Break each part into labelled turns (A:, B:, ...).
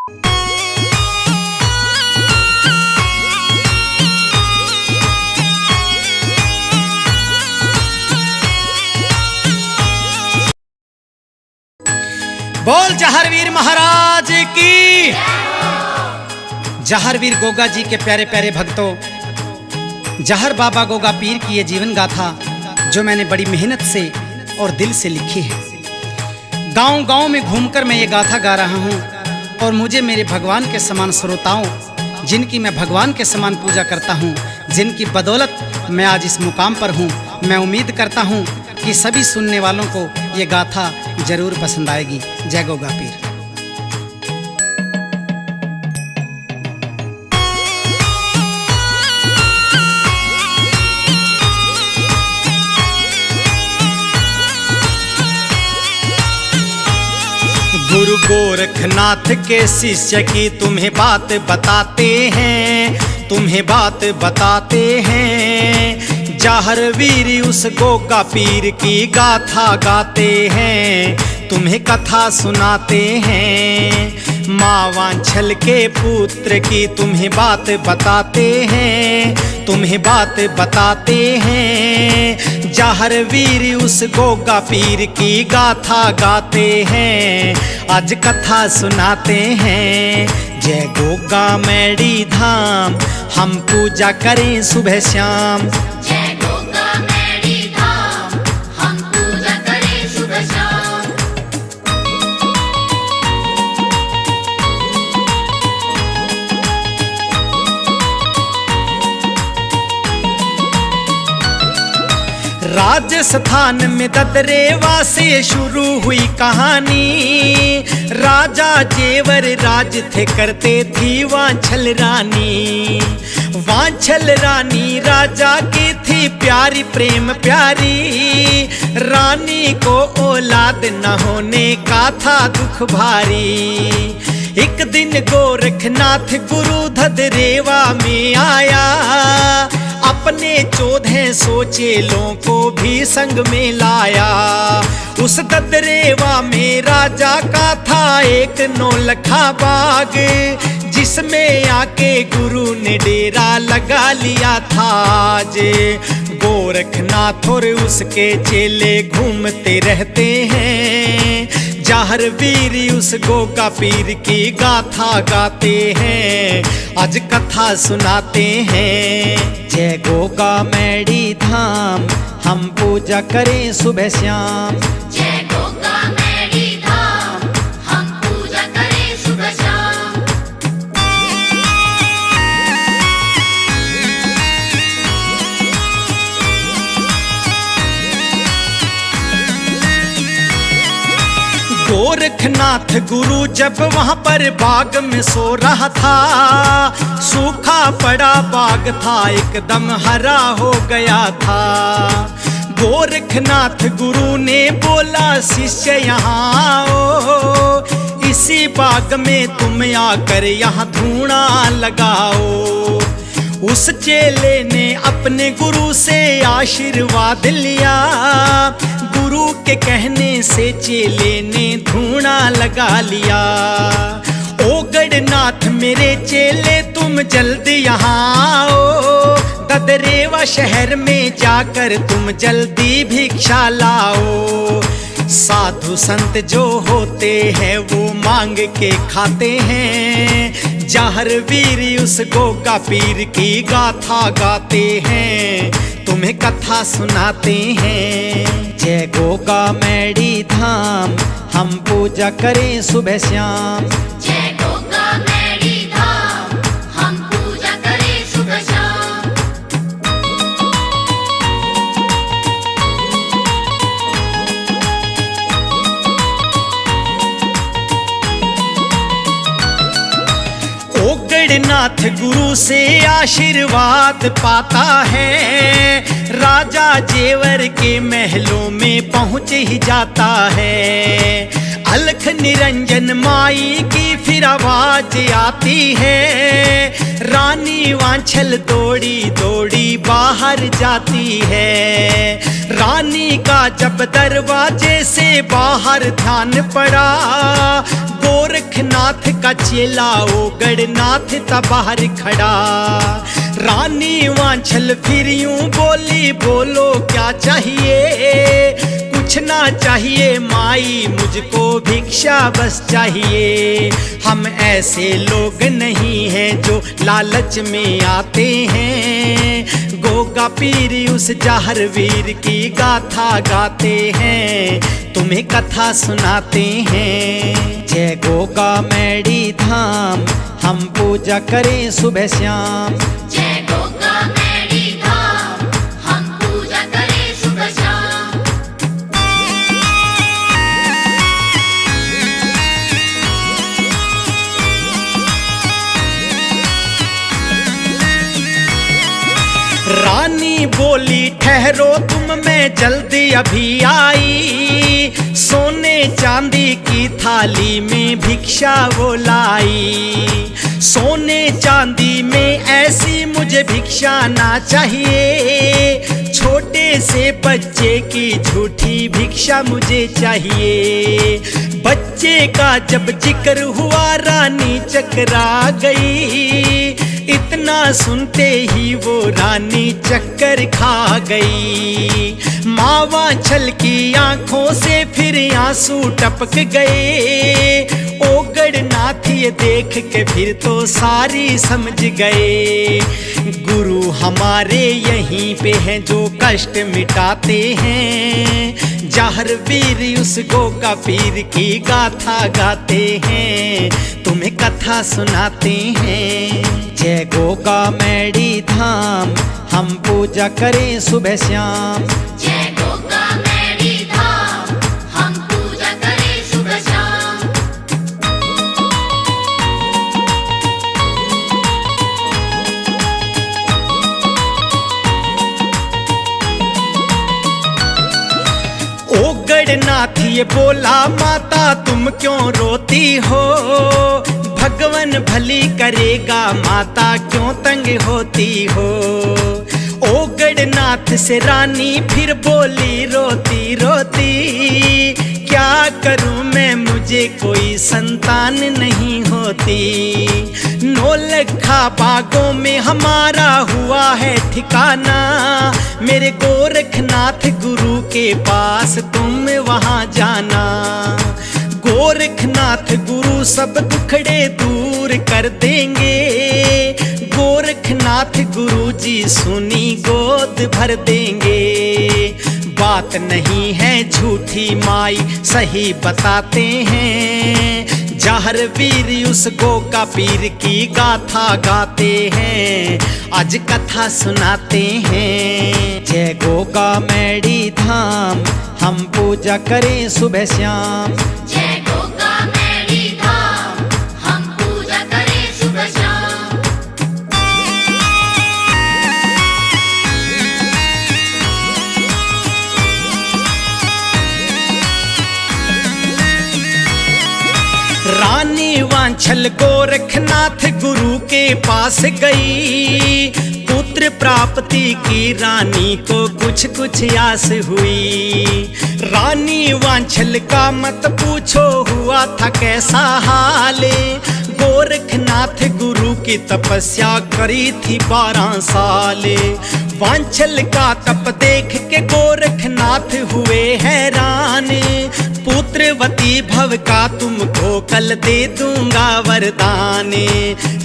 A: बोल जहरवीर महाराज की। जहरवीर गोगा जी के प्यारे प्यारे भक्तों, जहर बाबा गोगा पीर की ये जीवन गाथा जो मैंने बड़ी मेहनत से और दिल से लिखी है। गांव गांव में घूमकर मैं ये गाथा गा रहा हूँ और मुझे मेरे भगवान के समान श्रोताओं, जिनकी मैं भगवान के समान पूजा करता हूँ, जिनकी बदौलत मैं आज इस मुकाम पर हूँ, मैं उम्मीद करता हूँ कि सभी सुनने वालों को ये गाथा जरूर पसंद आएगी। जय गोगा पीर। गुरु गोरखनाथ के शिष्य की तुम्हें बात बताते हैं, तुम्हें बात बताते हैं। जहरवीर उस गोगा पीर की गाथा गाते हैं, तुम्हें कथा सुनाते हैं। माँ वांछल के पुत्र की तुम्हें बात बताते हैं, तुम्हें बात बताते हैं। जहरवीर उस गोगा पीर की गाथा गाते हैं, आज कथा सुनाते हैं। जय गोगा मैडी धाम, हम पूजा करें सुबह शाम।
B: जय गोगा मैडी धाम, हम पूजा करें सुबह शाम।
A: राजस्थान में ददरेवा से शुरू हुई कहानी। राजा जेवर राज थे, करते थी वांछल रानी। वांछल रानी राजा की थी प्यारी, प्रेम प्यारी। रानी को औलाद न होने का था दुख भारी। एक दिन गोरखनाथ गुरु ददरेवा में आया, अपने 1400 चेलों को भी संग में लाया। उस ददरेवा में राजा का था एक नौलखा बाग, जिसमें आके गुरु ने डेरा लगा लिया था। आज गोरखनाथ और उसके चेले घूमते रहते हैं। जहरवीर उस गोगा पीर की गाथा गाते हैं, आज कथा सुनाते हैं। जय गोगा मैडी धाम, हम पूजा करें सुबह शाम।
B: जय गोगा मैडी धाम, हम पूजा करें सुबह शाम।
A: गोरखनाथ गुरु जब वहां पर बाग में सो रहा था, सूखा पड़ा बाग था, एकदम हरा हो गया था। गोरखनाथ गुरु ने बोला, शिष्य यहाँ आओ, इसी बाग में तुम आकर यहाँ धूना लगाओ। उस चेले ने अपने गुरु से आशीर्वाद लिया। गुरु के कहने से चेले ने धूना लगा लिया। ओ गढ़नाथ मेरे चेले, तुम जल्दी यहाँ आओ, ददरेवा शहर में जाकर तुम जल्दी भिक्षा लाओ। साधु संत जो होते हैं वो मांग के खाते हैं। जहरवीर उस गोगा पीर की गाथा गाते हैं, तुम्हें कथा सुनाते हैं। जय गोगा मैडी धाम, हम पूजा करें सुबह शाम।
B: जय गोगा मैडी धाम, हम पूजा करें सुबह शाम।
A: ओ गढ़नाथ गुरु से आशीर्वाद पाता है, राजा जेवर के महलों में पहुंच ही जाता है। अलख निरंजन माई की फिर आवाज आती है, रानी वांछल दौड़ी दौड़ी बाहर जाती है। रानी का जब दरवाजे से बाहर ध्यान पड़ा, गोरखनाथ नाथ का चेला ओ गढ़नाथ था बाहर खड़ा। रानी वांछल फिर यूं बोली, बोलो क्या चाहिए? कुछ ना चाहिए माई, मुझको भिक्षा बस चाहिए। हम ऐसे लोग नहीं हैं जो लालच में आते हैं। गोगा पीर उस जाहर वीर की गाथा गाते हैं, तुम्हें कथा सुनाते हैं। जय गोगा मैडी धाम, हम पूजा करें सुबह शाम।
B: जय गोगा मैडी धाम, हम पूजा करें सुबह शाम।
A: रानी बोली ठहरो तुम, मैं जल्दी अभी आई। सोने चांदी की थाली में भिक्षा वो लाई। सोने चांदी में ऐसी मुझे भिक्षा ना चाहिए। छोटे से बच्चे की झूठी भिक्षा मुझे चाहिए। बच्चे का जब जिक्र हुआ रानी चकरा गई। इतना सुनते ही वो रानी चक्कर खा गई। मावा छल की आंखों से फिर आंसू टपक गए। ओ गढ़नाथ ये देख के फिर तो सारी समझ गए। गुरु हमारे यहीं पे हैं जो कष्ट मिटाते हैं। जाहर वीर उस गोगा पीर की गाथा गाते हैं, तुम्हें कथा सुनाते हैं। जय गोगा मैडी धाम, हम पूजा करें सुबह शाम।
B: जय गोगा मैडी धाम, हम पूजा करें सुबह शाम।
A: ओ गढ़नाथ ये बोला, माता तुम क्यों रोती हो? भगवन भली करेगा, माता क्यों तंग होती हो? ओ गढ़नाथ से रानी फिर बोली रोती रोती, क्या करूं मैं, मुझे कोई संतान नहीं होती। नौलखा बागों में हमारा हुआ है ठिकाना। मेरे गोरखनाथ गुरु के पास तुम वहां जाना। गोरखनाथ गुरु सब दुखड़े दूर कर देंगे। गोरखनाथ गुरु जी सुनी गोद भर देंगे। बात नहीं है झूठी माई, सही बताते हैं। जाहर वीर उस गोगा पीर की गाथा गाते हैं, आज कथा सुनाते हैं। जय गोगा मैडी धाम, हम पूजा करें सुबह शाम।
B: जय गोगा मैडी धाम, हम पूजा करें सुबह शाम।
A: रानी वांछल गोरखनाथ गुरु के पास गई। पुत्र प्राप्ति की रानी को कुछ कुछ आस हुई। रानी वांछल का मत पूछो, हुआ था कैसा हाले। गोरखनाथ गुरु की तपस्या करी थी 12 साले। वांछल का तप देख के गोरखनाथ हुए हैरान। पुत्रवती भव का तुमको कल दे दूंगा वरदान।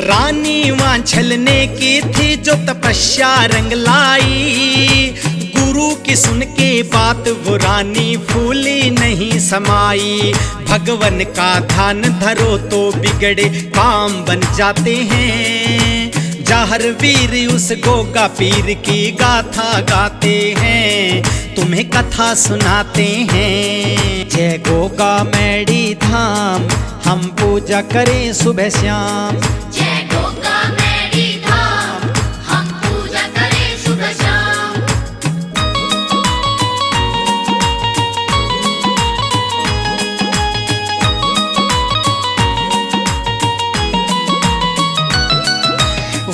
A: रानी वांछल ने की थी जो तपस्या रंग लाई। गुरु की सुन के बात वो रानी फूली नहीं समाई। भगवन का ध्यान धरो तो बिगड़े काम बन जाते हैं। जाहर वीर उस गोगा पीर की गाथा गाते हैं, तुम्हें कथा सुनाते हैं। जय गोगा मैडी धाम, हम पूजा करें सुबह शाम।
B: जय गोगा मैडी धाम, हम पूजा करें सुबह शाम।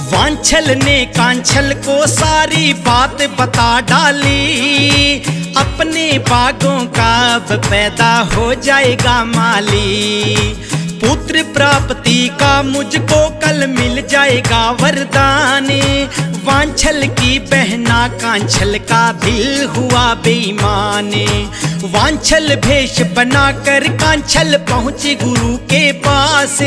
A: वांछल ने कांछल को सारी बात बता डाली। अपने बागों का अब पैदा हो जाएगा माली। पुत्र प्राप्ति का मुझको कल मिल जाएगा वरदान। वांछल की बहना कांछल का दिल हुआ बेईमान। वांछल भेष बनाकर कांछल पहुँची गुरु के पास।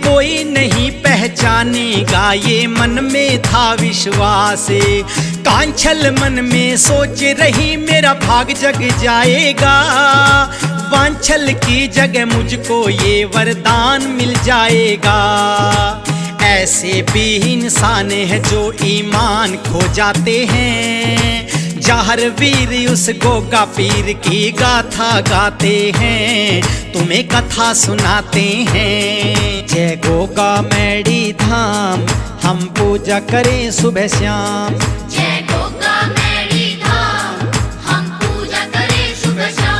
A: कोई नहीं पहचानेगा ये मन में था विश्वास। कांछल मन में सोच रही मेरा भाग जग जाएगा। वांछल की जगह मुझको ये वरदान मिल जाएगा। ऐसे भी इंसान है जो ईमान खो जाते हैं। जाहर वीर उस गोगा पीर की गाथा गाते हैं, तुम्हें कथा सुनाते हैं। जय गोगा मैडी धाम, हम पूजा करें सुबह शाम।
B: जय गोगा मैडी धाम, हम पूजा करें सुबह शाम।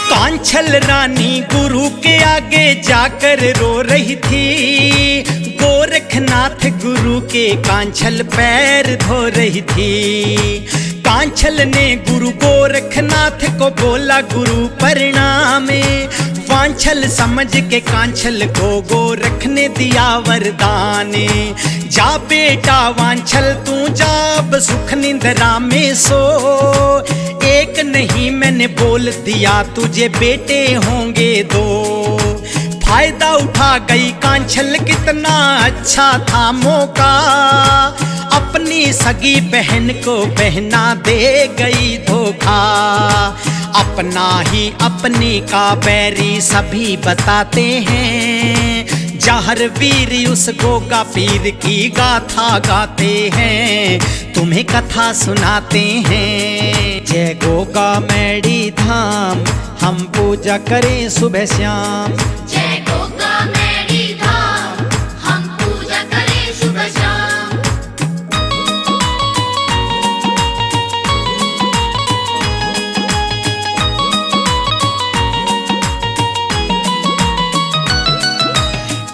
A: कांछल रानी गुरु के आगे जाकर रो रही थी। गोरखनाथ गुरु के कांछल पैर धो रही थी। कांछल ने गुरु गोरखनाथ को बोला गुरु प्रणाम। वांछल समझ के कांछल को गोरख ने दिया वरदान। जा बेटा वांछल तू जा अब सुख निंद्रा में सो। एक नहीं मैंने बोल दिया तुझे बेटे होंगे दो। फायदा उठा गई कांछल कितना अच्छा था मौका। अपनी सगी बहन को बहना दे गई धोखा। अपना ही अपने का बैरी सभी बताते हैं। जाहर वीर उस गोगा पीर की गाथा गाते हैं, तुम्हें कथा सुनाते हैं। जय गोगा मैडी धाम, हम पूजा करें सुबह शाम।
B: जय गोगा मैडी धाम, हम पूजा करें सुबह शाम।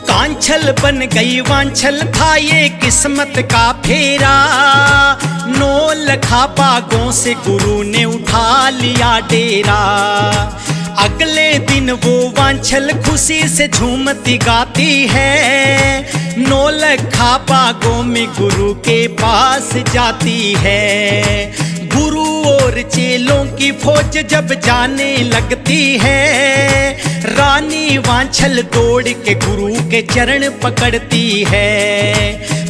A: कांछल बन गई वांछल था ये किस्मत का फेरा। 9 लखा बागों से गुरु ने उठा लिया डेरा। अगले दिन वो वांछल खुशी से झूमती गाती है। 9 लखा बागों में गुरु के पास जाती है। गुरु और चेलों की फौज जब जाने लगती है। रानी वांछल दौड़ के गुरु के चरण पकड़ती है।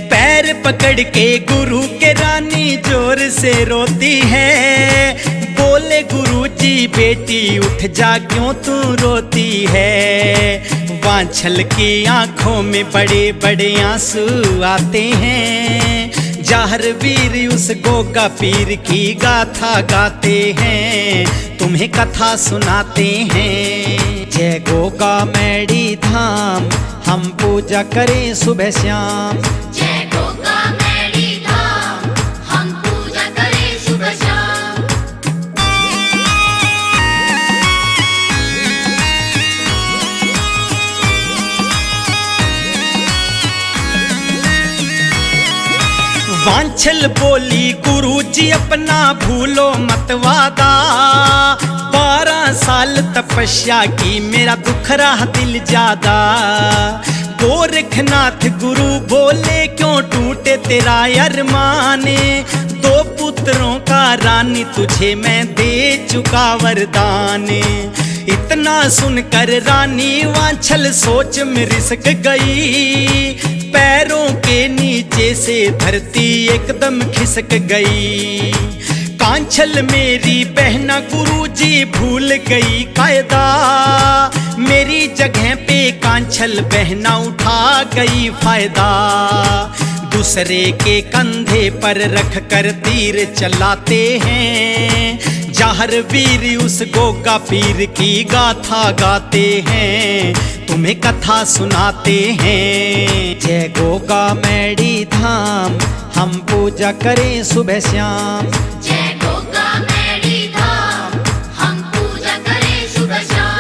A: पैर पकड़ के गुरु के रानी जोर से रोती है। बोले गुरु जी बेटी उठ जा क्यों तू रोती है। वांछल की आंखों में बड़े बड़े आंसू आते हैं। जाहर वीर उस गोगा पीर की गाथा गाते हैं, तुम्हें कथा सुनाते हैं। जय गोगा मैडी धाम, हम पूजा करें सुबह शाम।
B: जय गोगा मैडी धाम, हम पूजा करें सुबह शाम।
A: वांछल बोली गुरु जी अपना भूलो मत वादा। 12 साल तपस्या की मेरा दुख रहा दिल ज्यादा। गोरखनाथ गुरु बोले क्यों टूटे तेरा अरमान। 2 पुत्रों का रानी तुझे मैं दे चुका वरदान। इतना सुनकर रानी वांछल सोच में रिसक गई। पैरों के नीचे से धरती एकदम खिसक गई। कांछल मेरी बहना गुरुजी भूल गई कायदा। मेरी जगह पे कांछल बहना उठा गई फायदा। दूसरे के कंधे पर रख कर तीर चलाते हैं। जाहर वीर उस गोगा पीर की गाथा गाते हैं, तुम्हें कथा सुनाते हैं। जय गोगा मैडी धाम, हम पूजा करें सुबह शाम।
B: जय गोगा मैडी धाम, हम पूजा करें सुबह शाम।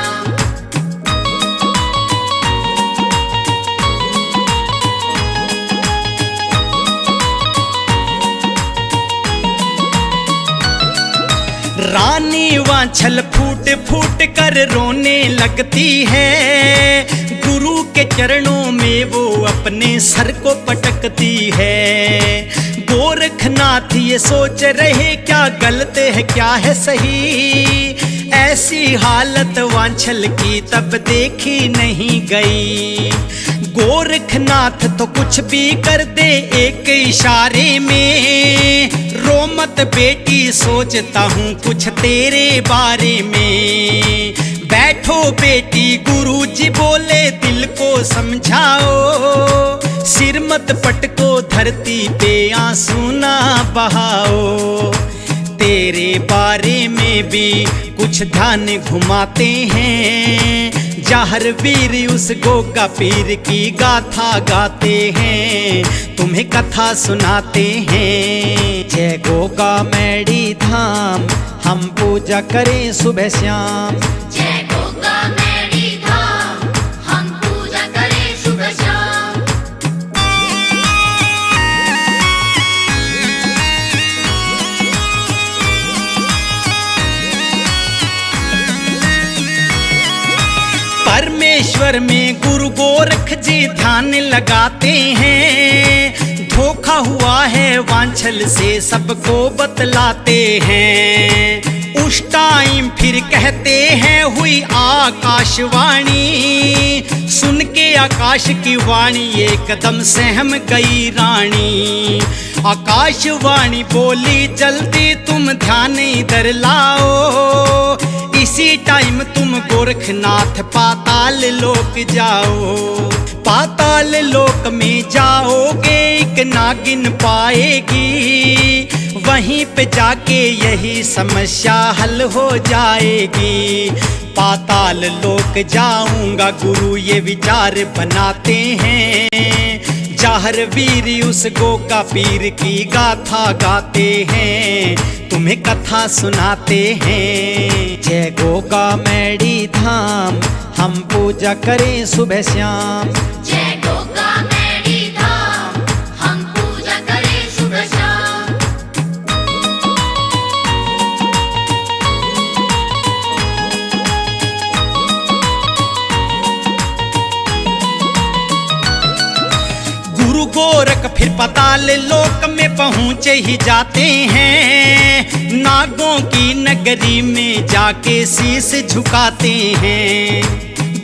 A: रानी वांछल फूट फूट कर रोने लगती है, गुरु के चरणों में वो अपने सर को पटकती है। गोरखनाथ ये सोच रहे क्या गलत है क्या है सही, ऐसी हालत वांछल की तब देखी नहीं गई। गोरखनाथ तो कुछ भी कर दे एक इशारे में, रो मत बेटी सोचता हूँ कुछ तेरे बारे में। बैठो बेटी गुरुजी बोले दिल को समझाओ, सिर मत पटको धरती पे आंसू ना बहाओ। तेरे बारे में भी कुछ ध्यान घुमाते हैं, जाहर वीर उस गोगा पीर की गाथा गाते हैं, तुम्हें कथा सुनाते हैं। जय गोगा मैडी धाम हम पूजा करें सुबह शाम।
B: जय गोगा मैडी धाम हम पूजा करें सुबह शाम।
A: परमेश्वर में गुरु गोरख जी ध्यान लगाते हैं, धोखा हुआ है वांछल से सबको बतलाते हैं। उस टाइम फिर कहते हैं हुई आकाशवाणी, सुन के आकाश की वाणी एकदम सहम गई रानी। आकाशवाणी बोली जल्दी तुम ध्यान इधर लाओ, इसी टाइम तुम गोरखनाथ पाताल लोक जाओ। पाताल लोक में जाओगे एक नागिन पाएगी, वहीं पे जाके यही समस्या हल हो जाएगी। पाताल लोक जाऊंगा गुरु ये विचार बनाते हैं, जाहर वीर उस गोगा पीर की गाथा गाते हैं, तुम्हें कथा सुनाते हैं। जय गोगा मैडी धाम हम पूजा करें सुबह शाम।
B: जय गोगा मैडी धाम हम पूजा करें सुबह शाम।
A: गुरु गोरख फिर पाताल लोक में पहुँचे ही जाते हैं, नागों की नगरी में जाके शीश झुकाते हैं।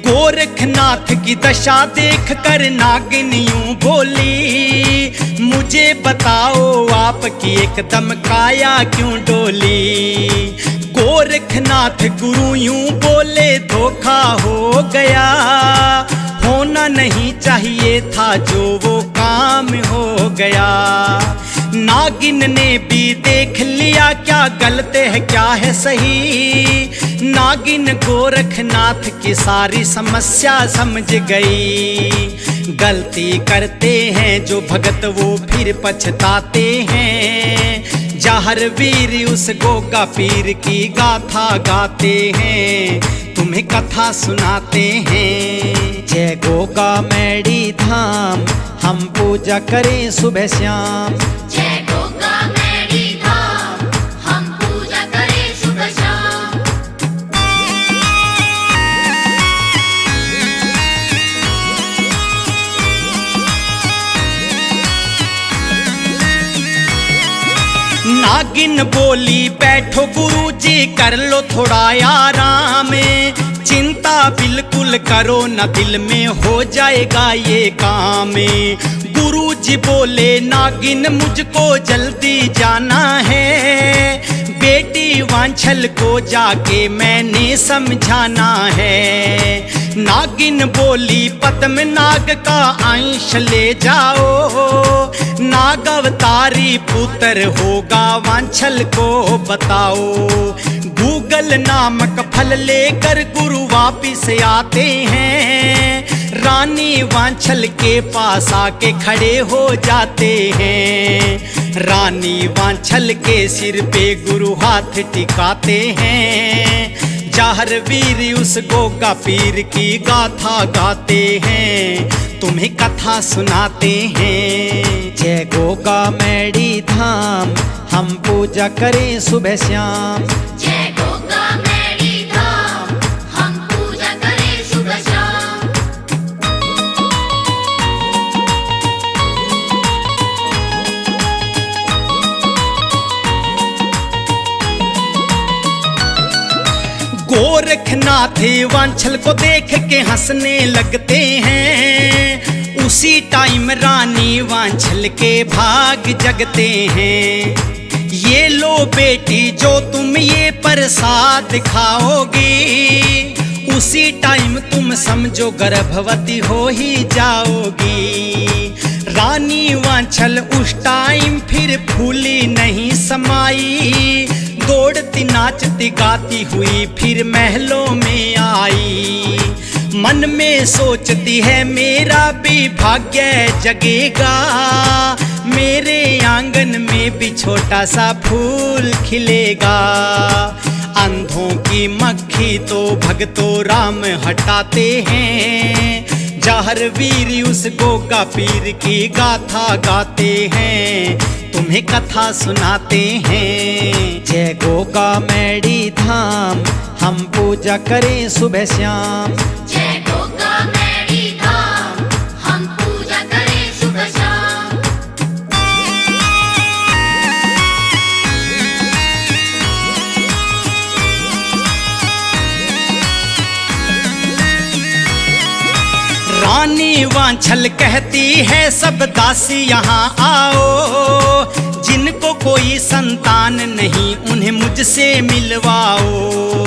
A: गोरखनाथ की दशा देख कर नागिन यूं बोली, मुझे बताओ आपकी एकदम काया क्यों डोली। गोरखनाथ गुरु यूं बोले धोखा हो गया, होना नहीं चाहिए था जो वो काम हो गया। नागिन ने भी देख लिया क्या गलत है क्या है सही, नागिन गोरखनाथ की सारी समस्या समझ गई। गलती करते हैं जो भगत वो फिर पछताते हैं, जाहर वीर उस गोगा पीर की गाथा गाते हैं, तुम्हें कथा सुनाते हैं। जय गोगा मैडी धाम हम पूजा करें सुबह शाम।
B: जय गोगा मैडी धाम हम पूजा करें सुबह शाम।
A: नागिन बोली बैठो गुरुजी कर लो थोड़ा आराम, चिंता बिल्कुल करो न दिल में हो जाएगा ये काम। गुरुजी बोले नागिन मुझको जल्दी जाना है, बेटी वांछल को जाके मैंने समझाना है। नागिन बोली पद्मनाग का अंश ले जाओ, नाग अवतारी पुत्र होगा वांछल को बताओ। गूगल नामक फल लेकर गुरु वापिस आते हैं, रानी वांछल के पास आके खड़े हो जाते हैं। रानी वांछल के सिर पे गुरु हाथ टिकाते हैं, जाहर वीर उस गोगा पीर की गाथा गाते हैं, तुम्हें कथा सुनाते हैं। जय गोगा मैडी धाम हम पूजा करें सुबह शाम।
B: जय
A: गोरखनाथ वांछल को देख के हंसने लगते हैं, उसी टाइम रानी वांछल के भाग जगते हैं। ये लो बेटी जो तुम ये प्रसाद खाओगी, उसी टाइम तुम समझो गर्भवती हो ही जाओगी। रानी वांछल उस टाइम फिर फूली नहीं समाई, दौड़ती नाचती गाती हुई फिर महलों में आई। मन में सोचती है मेरा भी भाग्य जगेगा, मेरे आंगन में भी छोटा सा फूल खिलेगा। अंधों की मक्खी तो भगतो राम हटाते हैं, जहर वीर उस गोगा पीर की गाथा गाते हैं, तुम्हें कथा सुनाते हैं। जय गोगा मैडी धाम, हम पूजा करें सुबह शाम।
B: जय गोगा मैडी धाम, हम पूजा करें सुबह शाम।
A: रानी वांछल कहती है सब दासी यहाँ आओ, जिनको कोई संतान नहीं उन्हें मुझसे मिलवाओ।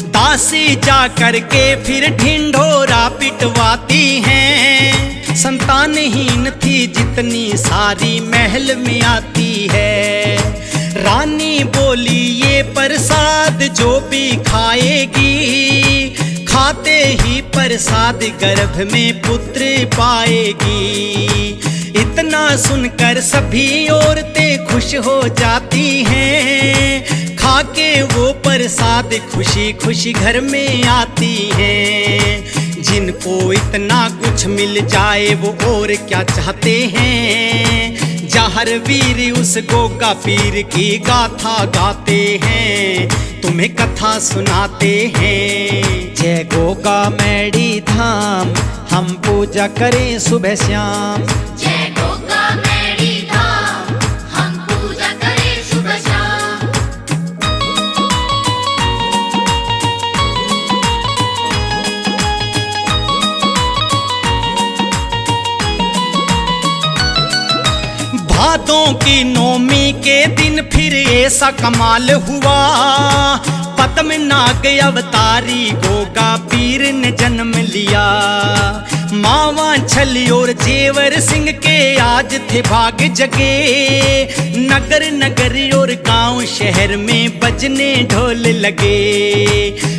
A: दासी जा कर के फिर ढिंढोरा पिटवाती हैं, संतानहीन थी जितनी सारी महल में आती है। रानी बोली ये प्रसाद जो भी खाएगी, खाते ही प्रसाद गर्भ में पुत्र पाएगी। इतना सुनकर सभी औरतें खुश हो जाती हैं, खाके वो प्रसाद खुशी खुशी घर में आती हैं। जिनको इतना कुछ मिल जाए वो और क्या चाहते हैं, जहर वीर उस गोगा पीर की गाथा गाते हैं, तुम्हें कथा सुनाते हैं। जय गोगा मैडी धाम, हम पूजा करें सुबह शाम।
B: जय गोगा मैडी धाम, हम पूजा करें सुबह शाम।
A: भादों की नौमी के दिन फिर ऐसा कमाल हुआ, पद्मनाग अवतारी गोगा पीर ने जन्म लिया। माँ वांछल और जेवर सिंह के आज थे भाग जगे, नगर नगर और गांव शहर में बजने ढोल लगे।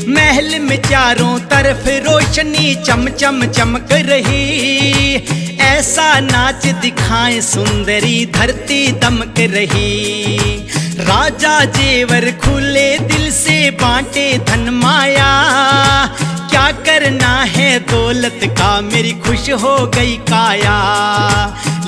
A: महल में चारों तरफ रोशनी चमचम चमक रही, ऐसा नाच दिखाए सुंदरी धरती दमक रही। राजा जेवर खुले दिल से बांटे धन माया, क्या करना है दौलत का मेरी खुश हो गई काया।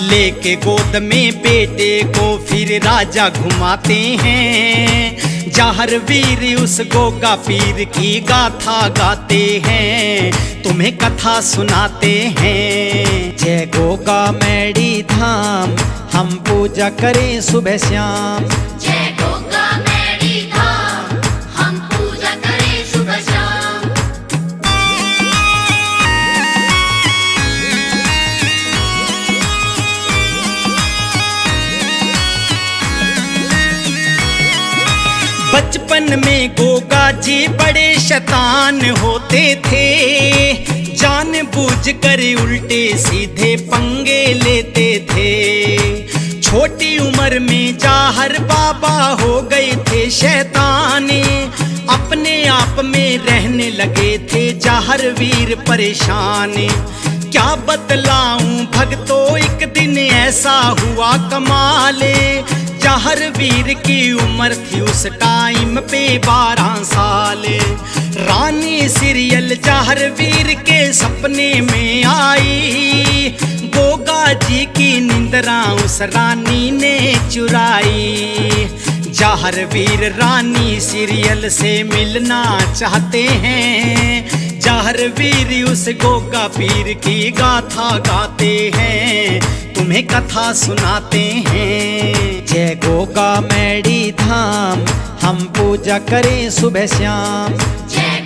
A: लेके गोद में बेटे को फिर राजा घुमाते हैं, जहर वीर उस गोगा पीर की गाथा गाते हैं, तुम्हें कथा सुनाते हैं। जय गोगा मैडी धाम, हम पूजा करें सुबह शाम।
B: जय गोगा मैडी धाम, हम पूजा करें सुबह शाम।
A: बचपन में गोगा जी बड़े शैतान होते थे, जानबूझ कर उल्टे सीधे पंगे लेते थे। छोटी उम्र में जाहर बाबा हो गए थे शैतान, अपने आप में रहने लगे थे जाहर वीर परेशान। क्या बतलाऊं भक्तों एक दिन ऐसा हुआ कमाल, जाहर वीर की उम्र थी उस टाइम पे 12 साल। रानी सीरियल जाहर वीर के सपने में आई, गोगा जी की निंदरा उस रानी ने चुराई। जाहर वीर रानी सीरियल से मिलना चाहते हैं, जाहर वीर उस गोगा पीर की गाथा गाते हैं, तुम्हें कथा सुनाते हैं। जय गोगा मैडी धाम, हम पूजा करें सुबह शाम।
B: जय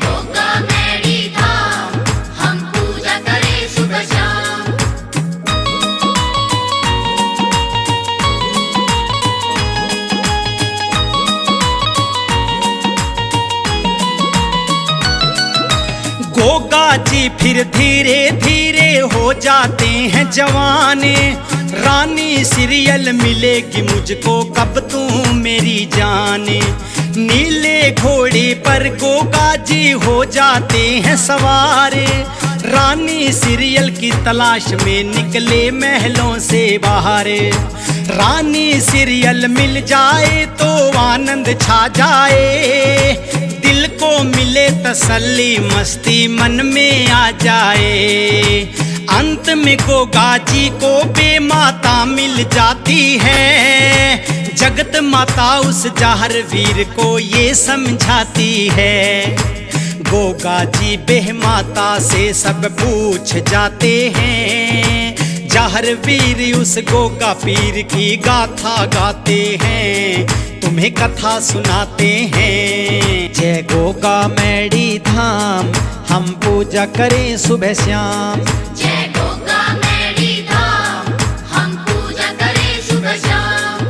A: गोगा जी फिर धीरे धीरे हो जाते हैं जवान। रानी सीरियल मिलेगी मुझको कब तू मेरी जान। नीले घोड़े पर गोगा जी हो जाते हैं सवार। रानी सीरियल की तलाश में निकले महलों से बाहर। रानी सीरियल मिल जाए तो आनंद छा जाए, दिल को मिले तसल्ली मस्ती मन में आ जाए। अंत में गोगा जी को बेमाता मिल जाती है, जगत माता उस जाहर वीर को ये समझाती है। गोगा जी बेमाता से सब पूछ जाते हैं, जाहर वीर उस गोगा पीर की गाथा गाते हैं, तुम्हें कथा सुनाते हैं। जय गोगा मैडी धाम हम पूजा करें सुबह शाम।
B: जय गोगा मैडी धाम हम पूजा करें सुबह शाम।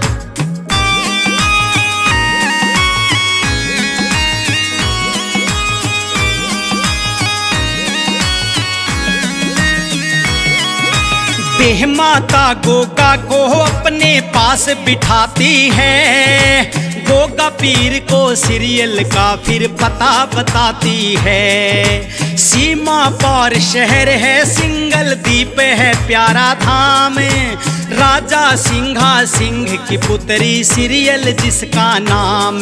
A: बेहमाता गोगा को अपने पास बिठाती है, गोगा पीर को सीरियल का फिर पता बताती है। सीमा पार शहर है सिंगल द्वीप है प्यारा धाम, राजा सिंघा सिंह की पुत्री सीरियल जिसका नाम।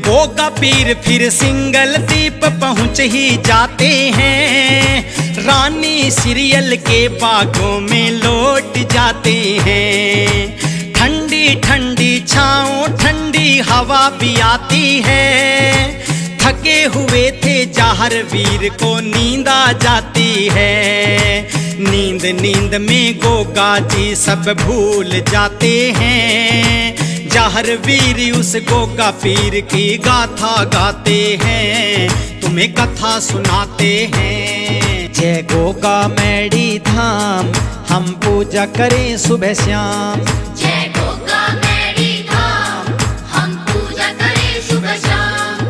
A: गोगा पीर फिर सिंगल द्वीप पहुँच ही जाते हैं, रानी सीरियल के बागों में लौट जाते हैं। ठंडी ठंडी छाँव ठंडी हवा भी आती है, थके हुए थे जाहर वीर को नींद आ जाती है। नींद नींद में गोगा जी सब भूल जाते हैं, जाहर वीर उस गोगा पीर की गाथा गाते हैं, तुम्हें कथा सुनाते हैं। जय गोगा मैडी धाम हम पूजा करें सुबह शाम।
B: जय गोगा मैडी धाम हम पूजा करें सुबह शाम।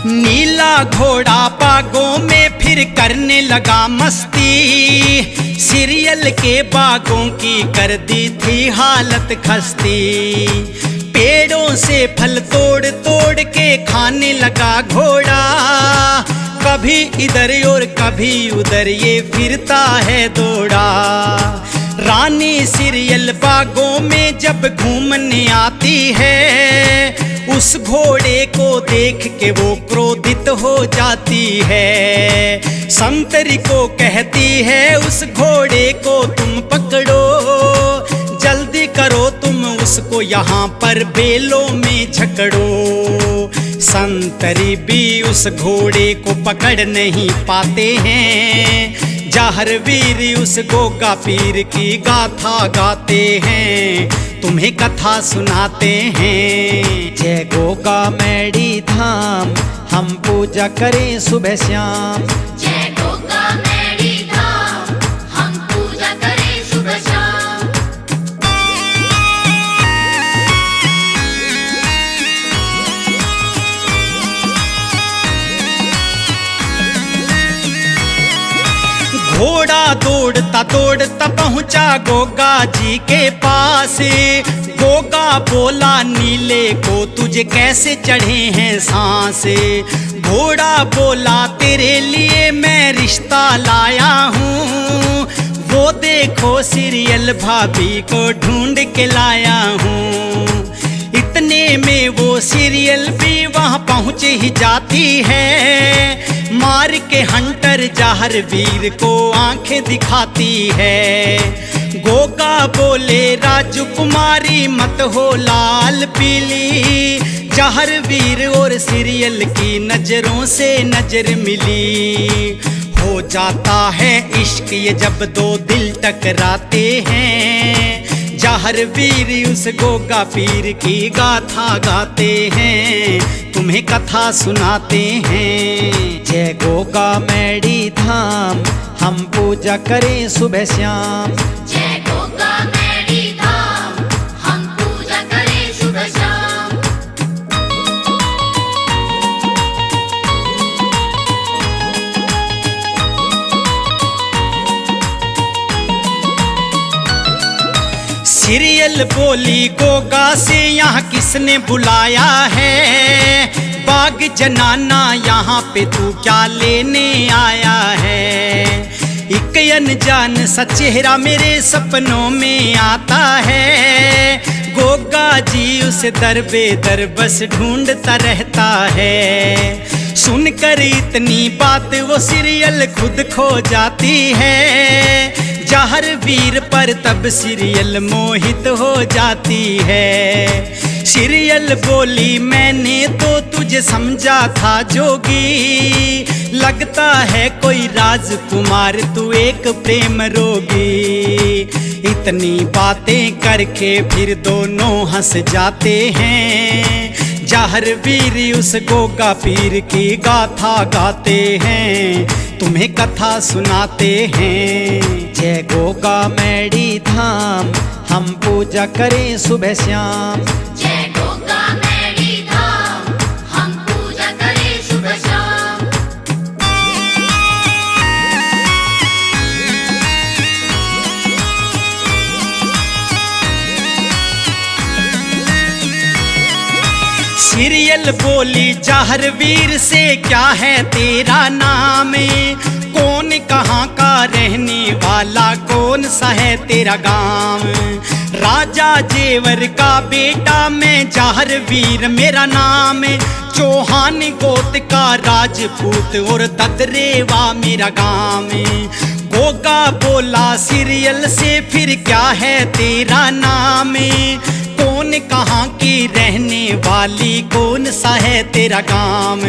A: नीला घोड़ा बागों में फिर करने लगा मस्ती, सीरियल के बागों की कर दी थी हालत खस्ती। पेड़ों से फल तोड़ तोड़ के खाने लगा घोड़ा, कभी इधर और कभी उधर ये फिरता है दौड़ा। रानी सीरियल बागों में जब घूमने आती है, उस घोड़े को देख के वो क्रोधित हो जाती है। संतरी को कहती है उस घोड़े को तुम पकड़ो, जल्दी करो तुम उसको यहाँ पर बेलों में झकड़ो। संतरी भी उस घोड़े को पकड़ नहीं पाते हैं, जाहर वीर उस गोगा पीर की गाथा गाते हैं, तुम्हें कथा सुनाते हैं। जय गोगा मैडी धाम हम पूजा करें सुबह शाम।
B: जय गोगा मैडी धाम हम पूजा करें सुबह शाम।
A: घोड़ा दौड़ता दौड़ता पहुंचा गोगा जी के पास, गोगा बोला नीले को तुझे कैसे चढ़े हैं सांस। घोड़ा बोला तेरे लिए मैं रिश्ता लाया हूँ, वो देखो सीरियल भाभी को ढूंढ के लाया हूँ। इतने में वो सीरियल भी वहाँ पहुँच ही जाती है, मार के हंटर जाहर वीर को आंखें दिखाती है। गोगा बोले राजकुमारी मत हो लाल पीली, जाहर वीर और सीरियल की नजरों से नजर मिली। हो जाता है इश्क ये जब दो दिल टकराते हैं, जाहर वीर उस गोगा पीर की गाथा गाते हैं, तुम्हें कथा सुनाते हैं। जय गोगा मैडी धाम हम पूजा करें सुबह शाम।
B: जय गोगा
A: सीरियल बोली गोगा से यहाँ किसने बुलाया है, बाग जनाना यहाँ पे तू क्या लेने आया है। एक अनजान सा चेहरा मेरे सपनों में आता है, गोगा जी उस दर बेदर बस ढूंढता रहता है। सुनकर इतनी बात वो सीरियल खुद खो जाती है, जहर वीर पर तब सीरियल मोहित हो जाती है। सीरियल बोली मैंने तो तुझे समझा था जोगी, लगता है कोई राजकुमार तू एक प्रेम रोगी। इतनी बातें करके फिर दोनों हंस जाते हैं, जहर वीर उस गोगा पीर की गाथा गाते हैं, तुम्हें कथा सुनाते हैं। जय गोगा मैडी धाम हम पूजा करें सुबह शाम।
B: जय गोगा मैडी धाम हम पूजा करें सुबह शाम।
A: सीरियल बोली जहर वीर से क्या है तेरा नाम, कौन कहाँ का रहने वाला, कौन सा है तेरा गांव। राजा जेवर का बेटा मैं जहर वीर मेरा नाम, चौहान गोत का राजपूत और ददरेवा मेरा गांव। गोगा बोला सीरियल से फिर क्या है तेरा नाम, कौन कहाँ की रहने वाली, कौन सा है तेरा गांव।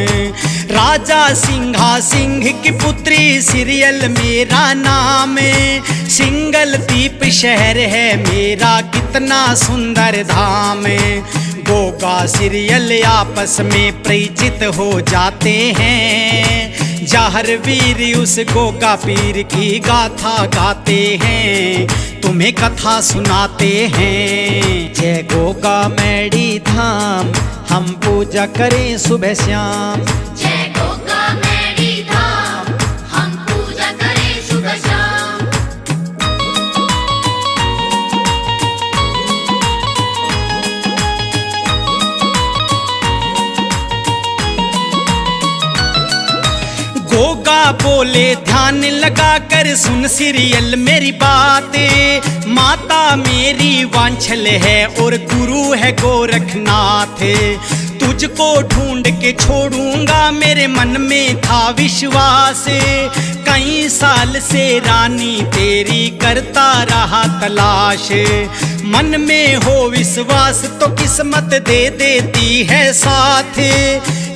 A: राजा सिंघा सिंह की पुत्री सीरियल मेरा नाम, सिंगल दीप शहर है मेरा कितना सुंदर धाम। गोगा सीरियल आपस में परिचित हो जाते हैं, जहर वीर उस गोगा पीर की गाथा गाते हैं, तुम्हें कथा सुनाते हैं। जय गोगा मैडी धाम हम पूजा करें सुबह शाम।
B: जय गोगा मैडी धाम हम पूजा करें सुबह शाम।
A: गोगा बोले ध्यान लगा कर सुन सीरियल मेरी बात, माता मेरी वांछल है और गुरु है गोरखनाथ। तुझको ढूंढ के छोड़ूंगा मेरे मन में था विश्वास, कई साल से रानी तेरी करता रहा तलाश। मन में हो विश्वास तो किस्मत दे देती है साथ,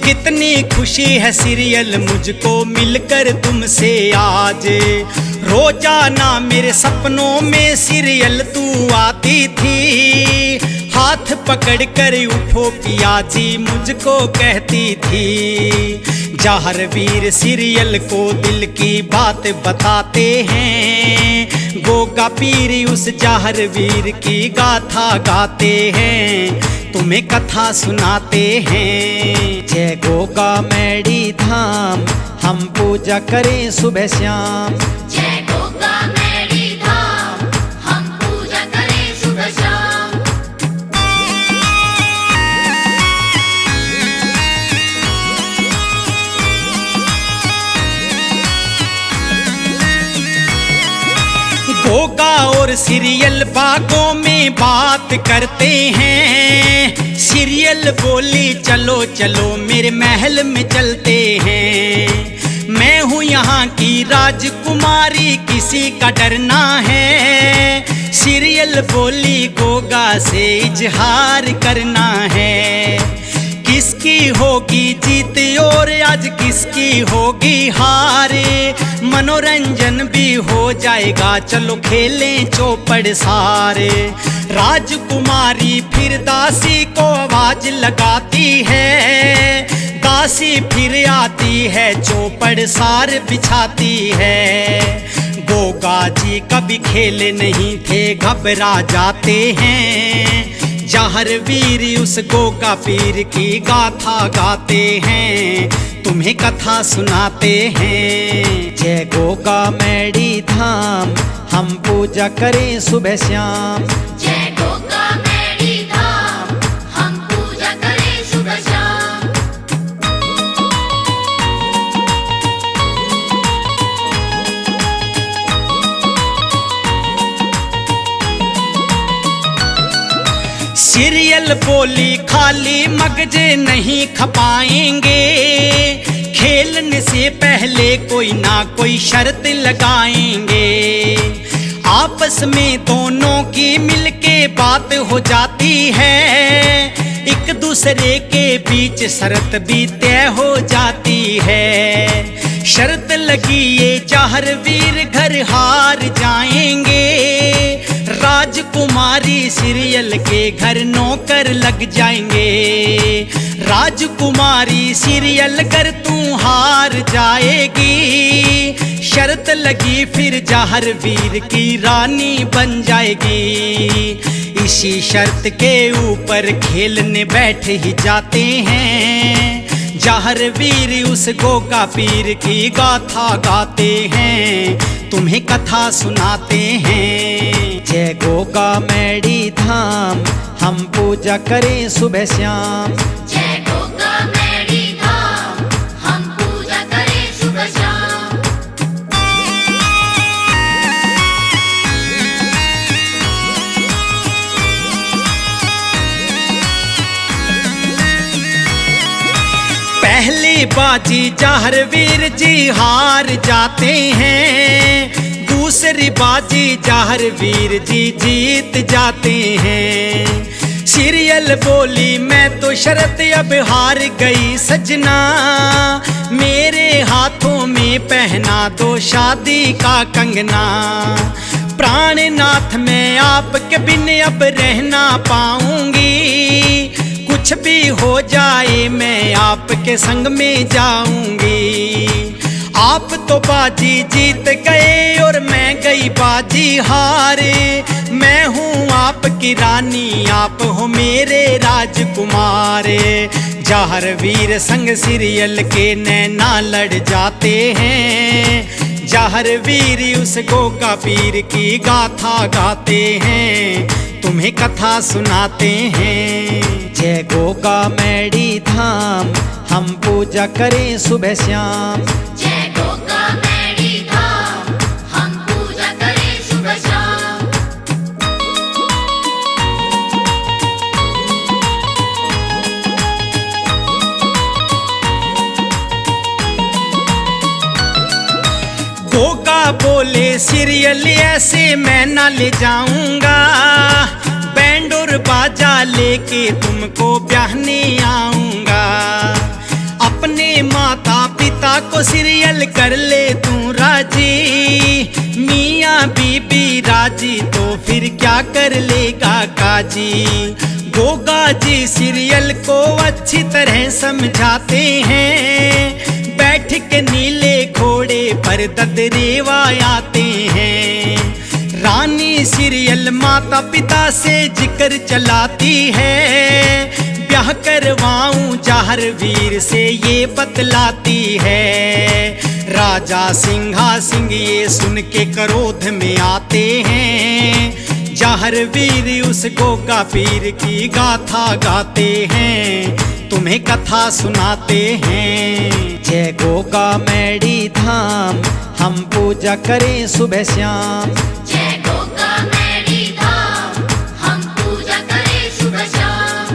A: कितनी खुशी है सीरियल मुझको मिलकर तुमसे आज। रोजाना मेरे सपनों में सीरियल तू आती थी, हाथ पकड़ कर उठो पिया जी मुझको कहती थी। जहर वीर सीरियल को दिल की बात बताते हैं, गोगा पीर उस जहर वीर की गाथा गाते हैं, तुम्हें कथा सुनाते हैं। जय गोगा मैडी धाम हम पूजा करें सुबह शाम।
B: जय गोगा मैडी धाम हम पूजा करें सुबह शाम।
A: गोगा और सीरियल बागों में बात करते हैं, सीरियल बोली चलो चलो मेरे महल में चलते हैं। मैं हूँ यहाँ की राजकुमारी किसी का डरना है, सीरियल बोली गोगा से इजहार करना है। किसकी होगी जीत और आज किसकी होगी हार, मनोरंजन भी हो जाएगा चलो खेलें चौपड़ सारे। राजकुमारी फिर दासी को आवाज लगाती है, दासी फिर आती है चौपड़ सार बिछाती है। गोगा जी कभी खेले नहीं थे घबरा जाते हैं, जहर वीर उस गोगा पीर की गाथा गाते हैं, तुम्हें कथा सुनाते हैं। जय गोगा मैडी धाम हम पूजा करें सुबह शाम।
B: जय
A: सीरियल बोली खाली मगजे नहीं खपाएंगे, खेलने से पहले कोई ना कोई शर्त लगाएंगे। आपस में दोनों की मिलके बात हो जाती है, एक दूसरे के बीच शर्त भी तय हो जाती है। शर्त लगी ये चार वीर घर हार जाएंगे, राजकुमारी सीरियल के घर नौकर लग जाएंगे। राजकुमारी सीरियल कर तू हार जाएगी, शर्त लगी फिर जहर वीर की रानी बन जाएगी। इसी शर्त के ऊपर खेलने बैठ ही जाते हैं, जहर वीर उस गोगा पीर की गाथा गाते हैं, तुम्हें कथा सुनाते हैं। जय गोगा मैडी धाम हम पूजा करें सुबह शाम।
B: जय गोगा मैडी धाम हम पूजा करें सुबह शाम।
A: पहली बाजी जहर वीर जी हार जाते हैं, दूसरी बाजी जहर वीर जी जीत जाते हैं। सीरियल बोली मैं तो शर्त अब हार गई सजना, मेरे हाथों में पहना दो शादी का कंगना। प्राणनाथ मैं आपके बिन अब रह ना पाऊंगी, कुछ भी हो जाए मैं आपके संग में जाऊंगी। आप तो बाजी जीत गए और मैं गई बाजी हारे, मैं हूँ आपकी रानी आप हो मेरे राजकुमार। जहर वीर संग सीरियल के नैना लड़ जाते हैं, जहर वीर उस गोगा पीर की गाथा गाते हैं, तुम्हें कथा सुनाते हैं। जय गोगा मैडी धाम हम पूजा करें सुबह शाम।
B: जय गोगा मैडी धाम हम पूजा करें सुबह शाम।
A: गोगा बोले सीरियल ऐसे मैं ना ले जाऊंगा, बैंड और बाजा लेके तुमको ब्याहने आऊंगा। अपने माता पिता को सीरियल कर ले तू राजी, मियाँ बीबी राजी तो फिर क्या कर लेगा काजी। गोगा जी सीरियल को अच्छी तरह समझाते हैं, बैठ के नीले घोड़े पर ददरेवा आते हैं। रानी सीरियल माता पिता से जिक्र चलाती है, ब्याह करवाऊं जहर वीर से ये बतलाती है। राजा सिंहा सिंह ये सुन के क्रोध में आते हैं, जहर वीर उस गोगा पीर की गाथा गाते हैं, तुम्हें कथा सुनाते हैं। जय गोगा मैडी धाम हम पूजा करें सुबह शाम।
B: जय गोगा मैडी धाम हम पूजा करें सुबह शाम।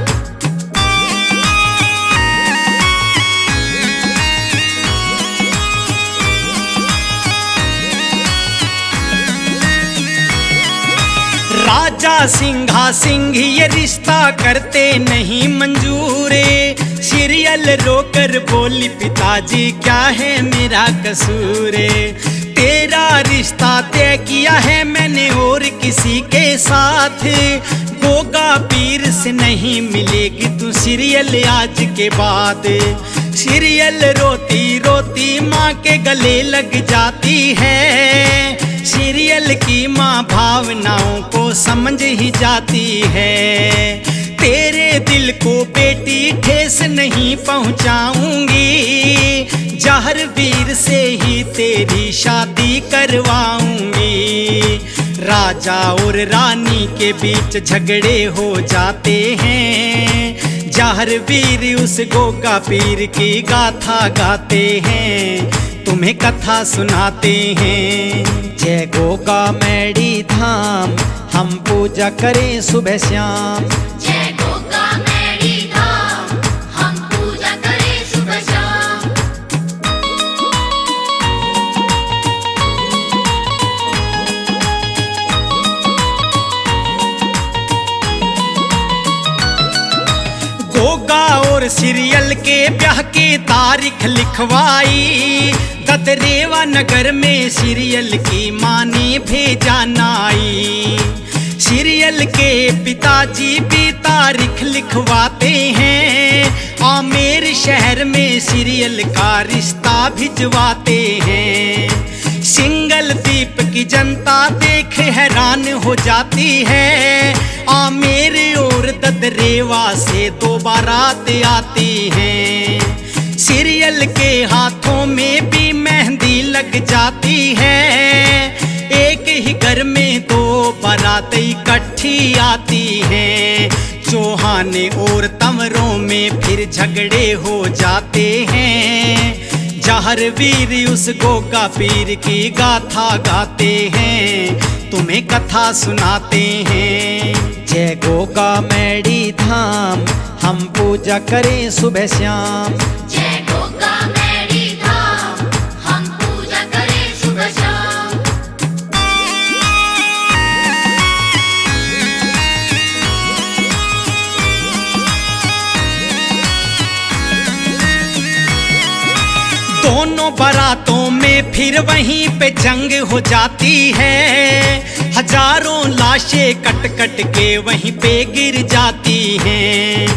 A: राजा सिंहा सिंह ये रिश्ता करते नहीं मंजूरे, सीरियल रोकर बोली पिताजी क्या है मेरा कसूरे। तेरा रिश्ता तय किया है मैंने और किसी के साथ, गोगा पीर से नहीं मिलेगी तू सीरियल आज के बाद। सीरियल रोती रोती माँ के गले लग जाती है, सीरियल की माँ भावनाओं को समझ ही जाती है। तेरे दिल को बेटी ठेस नहीं पहुँचाऊंगी, जहर वीर से ही तेरी शादी करवाऊंगी। राजा और रानी के बीच झगड़े हो जाते हैं, जहर वीर उस गोगा पीर की गाथा गाते हैं, तुम्हें कथा सुनाते हैं। जय गोगा मैडी धाम हम पूजा करें सुबह शाम।
B: जय
A: सीरियल के ब्याह की तारीख लिखवाई, ददरेवा नगर में सीरियल की माँ ने भेजा नाई। सीरियल के पिताजी भी तारीख लिखवाते हैं, आमेर शहर में सीरियल का रिश्ता भिजवाते हैं। सिंगल द्वीप की जनता देख हैरान हो जाती है, आमेर और ददरेवा से दो बारात आती हैं। सीरियल के हाथों में भी मेहंदी लग जाती है, एक ही घर में दो बारात इकट्ठी आती हैं। चौहाने और तंवरों में फिर झगड़े हो जाते हैं, जहर वीर उस गोगा पीर की गाथा गाते हैं, तुम्हें कथा सुनाते हैं। जय गोगा मैडी धाम, हम पूजा करें सुबह शाम।
B: जय गोगा मैडी धाम, हम पूजा करें सुबह शाम।
A: दोनों बारातों में फिर वहीं पे जंग हो जाती है, हजारों लाशें कट कट के वहीं पे गिर जाती हैं।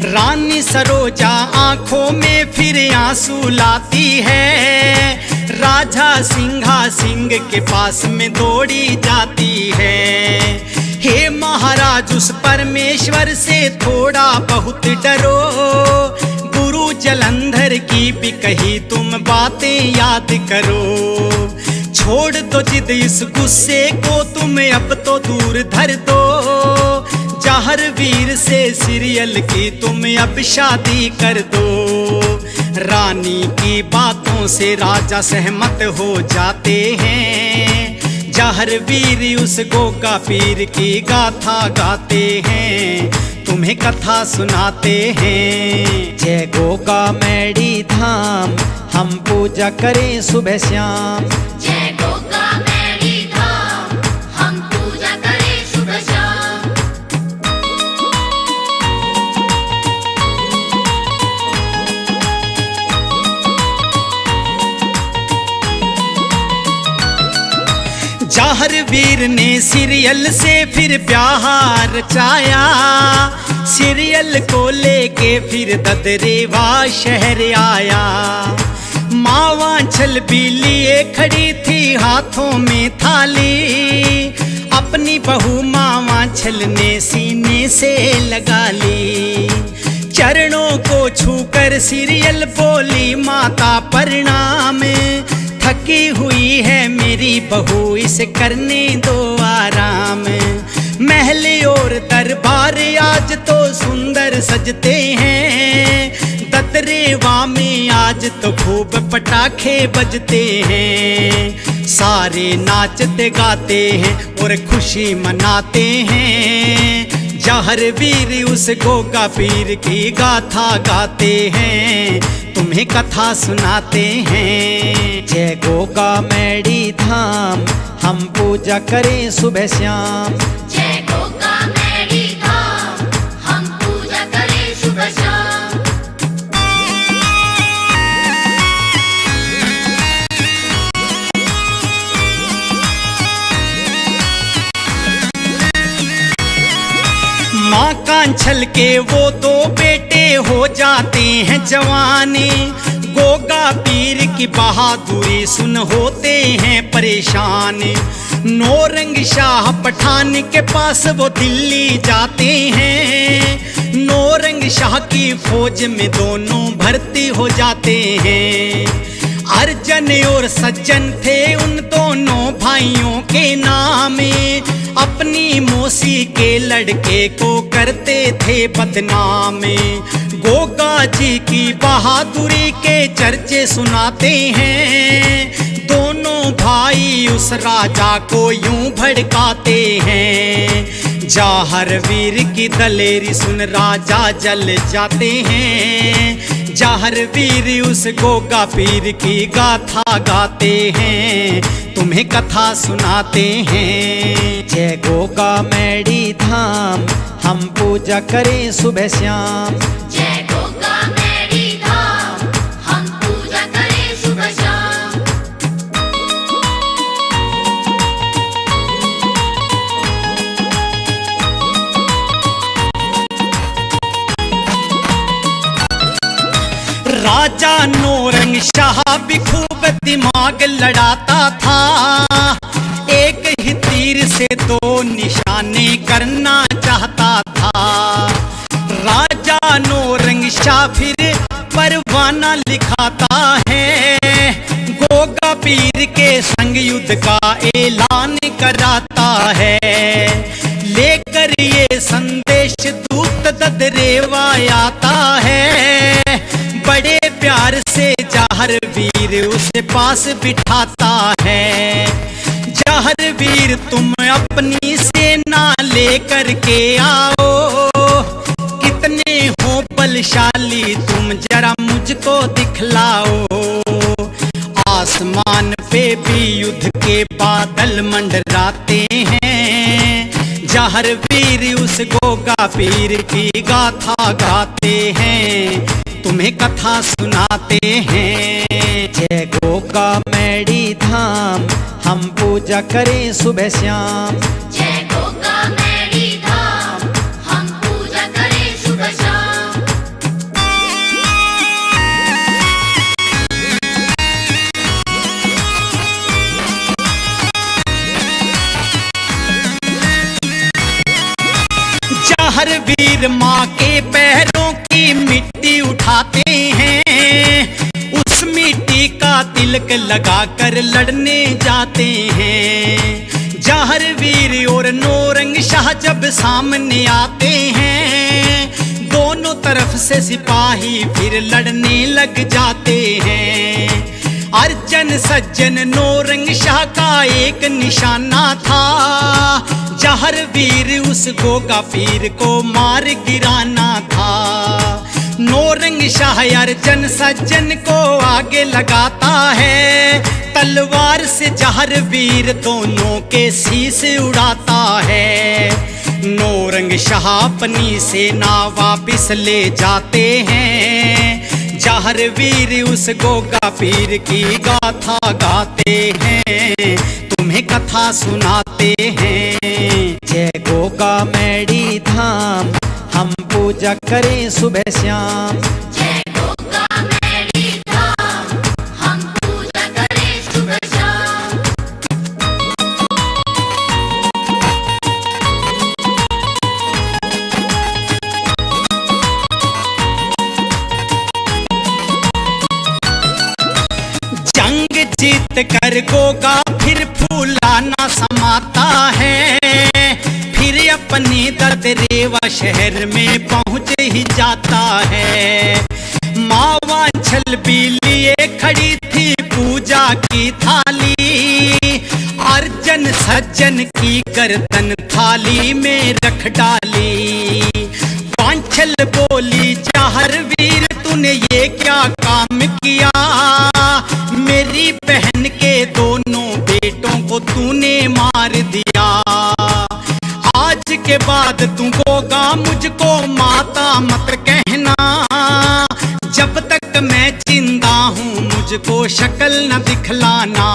A: रानी सरोजा आंखों में फिर आंसू लाती है, राजा सिंहा सिंह के पास में दौड़ी जाती है। हे महाराज उस परमेश्वर से थोड़ा बहुत डरो, गुरु जलंधर की भी कही तुम बातें याद करो। छोड़ दो जिद इस गुस्से को तुम अब तो दूर धर दो, जहर वीर से सीरियल की तुम अब शादी कर दो। रानी की बातों से राजा सहमत हो जाते हैं, जहर वीर उस गोगा पीर की गाथा गाते हैं, तुम्हें कथा सुनाते हैं। जय गोगा मैडी धाम, हम पूजा करें सुबह शाम।
B: जय गोगा मैडी धाम, हम पूजा करें सुबह शाम।
A: जहर वीर ने सीरियल से फिर प्यार रचाया, सीरियल को लेके फिर ददरेवा शहर आया। मावा छल भी लिए खड़ी थी हाथों में थाली, अपनी बहू मावा छल ने सीने से लगा ली। चरणों को छूकर सीरियल बोली माता प्रणाम, थकी हुई है मेरी बहू इसे करने दो आराम। महल और दरबार आज तो सुंदर सजते हैं, ददरेवा में आज तो खूब पटाखे बजते हैं। सारे नाचते गाते हैं और खुशी मनाते हैं, जहर वीर उस गोगा पीर की गाथा गाते हैं, तुम्हें कथा सुनाते हैं। जय गोगा मैडी धाम, हम पूजा करें सुबह शाम।
B: जय गोगा मैडी धाम, हम पूजा करें सुबह शाम।
A: माँ कांछल के वो दो बेटे हो जाते हैं जवानी, गोगा पीर की बहादुरी सुन होते हैं परेशान। नौरंग शाह पठान के पास वो दिल्ली जाते हैं, नौरंग शाह की फौज में दोनों भर्ती हो जाते हैं। अर्जन और सज्जन थे उन दोनों भाइयों के नाम, अपनी मौसी के लड़के को करते थे बदनाम। गोगा जी की बहादुरी के चर्चे सुनाते हैं, दोनों भाई उस राजा को यूं भड़काते हैं। जहर वीर की दलेरी सुन राजा जल जाते हैं, जहर वीर उस गोगा पीर की गाथा गाते हैं, तुम्हें कथा सुनाते हैं। जय गोगा मैडी धाम, हम पूजा करें सुबह शाम।
B: जय गोगा
A: नौरंग शाह भी खूब दिमाग लड़ाता था, एक ही तीर से दो निशाने करना चाहता था। राजा नौरंग शाह फिर परवाना लिखाता है, गोगा पीर के संग युद्ध का ऐलान कराता है। लेकर ये संदेश दूत ददरेवा आता है, बड़े प्यार से जहर वीर उसे पास बिठाता है। जहर वीर तुम अपनी सेना लेकर के आओ, कितने हो बलशाली तुम जरा मुझको दिखलाओ। आसमान पे भी युद्ध के बादल मंडराते हैं, जहर वीर उस गोगा पीर की गाथा गाते हैं, तुम्हें कथा सुनाते हैं। जय गोगा मैडी धाम हम पूजा करें सुबह शाम।
B: जय गोगा मैडी धाम हम पूजा करें सुबह शाम।
A: जहर वीर माँ के पैरों की मिट्टी उठाते हैं, उस मिट्टी का तिलक लगाकर लड़ने जाते हैं। जहर वीर और नौरंग शाह जब सामने आते हैं, दोनों तरफ से सिपाही फिर लड़ने लग जाते हैं। अर्जन सज्जन नौरंग शाह का एक निशाना था, जहर वीर उस गोगा पीर को मार गिराना था। नौरंग शाह अर्जन सज्जन को आगे लगाता है, तलवार से जहर वीर दोनों के शीश उड़ाता है। नौरंग शाह अपनी सेना वापिस ले जाते हैं, जहर वीर उस गोगा पीर की गाथा गाते हैं, तुम्हें कथा सुनाते हैं। जय गोगा मैडी धाम हम पूजा करें सुबह शाम।
B: जय गोगा मैडी धाम हम पूजा करें सुबह शाम।
A: जंग जीत कर गोगा फिर फूलाना समाता है, फिर अपने ददरेवा शहर में पहुंच ही जाता है। माँ वांछल भी लिए खड़ी थी पूजा की थाली, अर्जन सज्जन की गर्दन थाली में रख डाली। वांछल बोली जहर वीर तूने ये क्या काम किया, मेरी बहन के दोनों बेटों को तूने मार दिया। आज के बाद तू गोगा मुझको माता मत कहना, जब तक मैं जिंदा हूँ मुझको शक्ल न दिखलाना।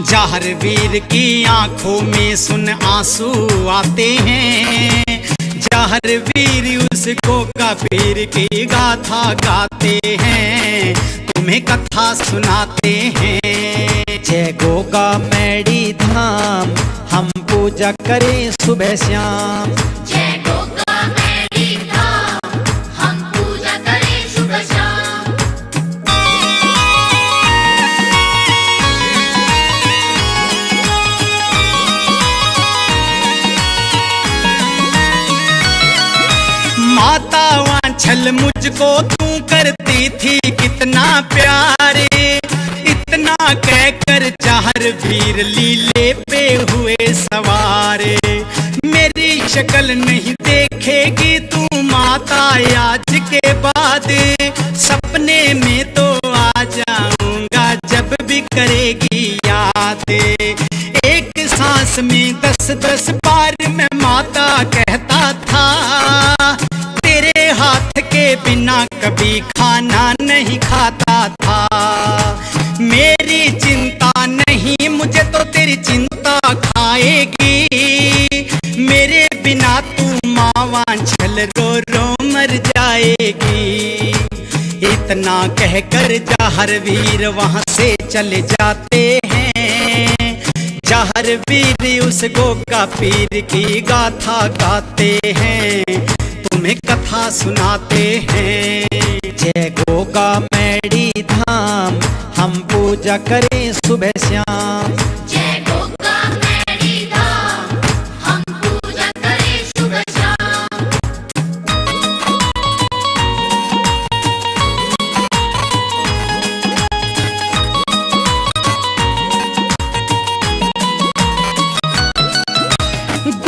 A: जहर वीर की आंखों में सुन आंसू आते हैं, जहर वीर उस गोगा पीर की गाथा गाते हैं, तुम्हें कथा सुनाते हैं। जय गोगा मैडी धाम हम पूजा करें सुबह शाम।
B: जय गोगा मैडी धाम हम पूजा करें सुबह शाम।
A: माता वांछल मुझको तू करती थी कितना प्यारे, इतना कहकर जहर वीर लीले पे हुए सवारे। मेरी शक्ल नहीं देखेगी तू माता आज के बाद, सपने में तो आ जाऊंगा जब भी करेगी याद। एक सांस में 10-10 बार मैं माता कहता था, तेरे हाथ के बिना कभी खाना नहीं खाता था। मेरी चिंता नहीं मुझे तो तेरी चिंता खाएगी, मेरे बिना तू माँ वांछल रो रो मर जाएगी। कहकर जाहर वीर वहां से चले जाते हैं। जाहर वीर उस गोगा पीर की गाथा गाते हैं, तुम्हें कथा सुनाते हैं। जय गोगा मैडी धाम, हम पूजा करें सुबह शाम।
B: जय गोगा मैडी धाम, हम पूजा करें सुबह शाम।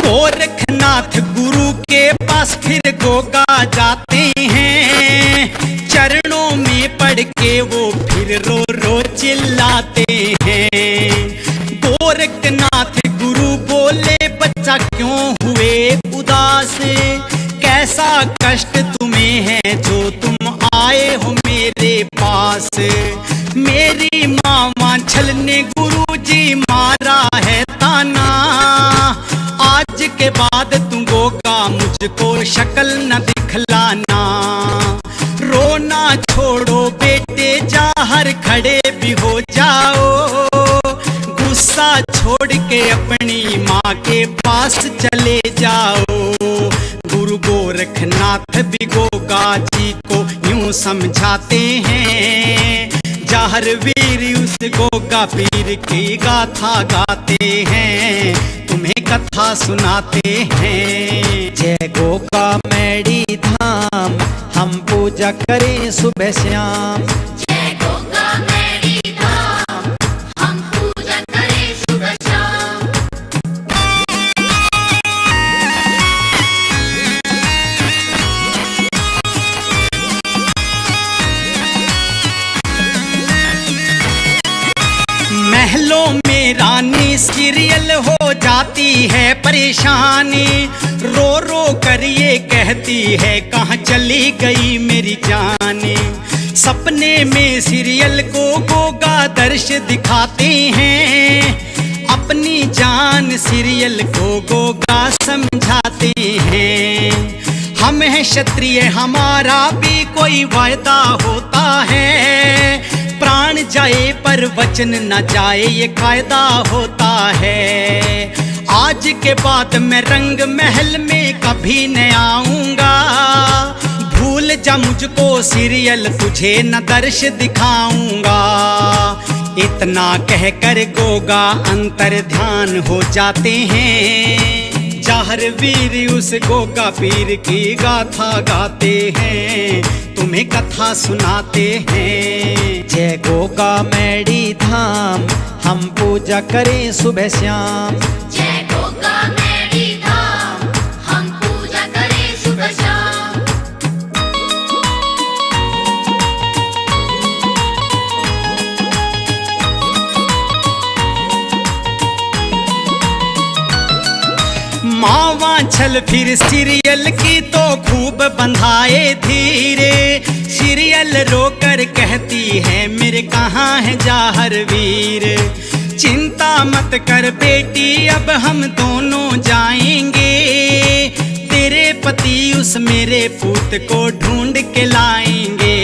A: गोरखनाथ गुरु के पास फिर गोगा जाते हैं। चरणों में पड़ के वो फिर रो रो चिल्लाते हैं। गोरखनाथ गुरु बोले बच्चा क्यों हुए उदास, कैसा कष्ट तुम्हें है जो तुम आए हो मेरे पास। मेरी माँ छल ने गुरुजी मारा है ताना, आज के बाद तुम गोगा मुझको शक्ल न दिखलाना। रोना छोड़ो बेटे जाहर खड़े भी हो जाओ, गुस्सा छोड़ के अपनी माँ के पास चले जाओ। गुरु गोरखनाथ भी गोगा जी को यूं समझाते हैं। जाहर वीर उस गोगा पीर की गाथा गाते हैं, तुम्हें कथा सुनाते हैं। जय गोगा मैडी धाम, हम पूजा करें सुबह शाम।
B: जय गोगा मैडी धाम, हम पूजा करें सुबह शाम।
A: महलों में रानी सीरियल हो जाती है परेशानी, रो रो कर ये कहती है कहाँ चली गई मेरी जानी। सपने में सीरियल को गोगा दर्श दिखाते हैं, अपनी जान सीरियल को गोगा समझाते हैं। हम हैं क्षत्रिय हमारा भी कोई वायदा होता है, प्राण जाए पर वचन न जाए ये कायदा होता है। आज के बाद मैं रंग महल में कभी न आऊंगा, भूल जा मुझको सीरियल तुझे न दर्श दिखाऊंगा। इतना कहकर गोगा अंतर ध्यान हो जाते हैं। जाहर वीर उस गोगा पीर की गाथा गाते हैं, तुम्हें कथा सुनाते हैं। जय गोगा मैडी धाम, हम पूजा करें सुबह शाम।
B: जय गोगा मैडी धाम, हम पूजा करें सुबह शाम।
A: मावा छल फिर सीरियल की तो खूब बंधाए धीरे, सीरियल रोकर कहती है मेरे कहाँ है जाहर वीर। चिंता मत कर बेटी अब हम दोनों जाएंगे, तेरे पति उस मेरे पूत को ढूंढ के लाएंगे।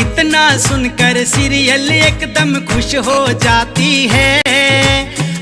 A: इतना सुनकर सीरियल एकदम खुश हो जाती है,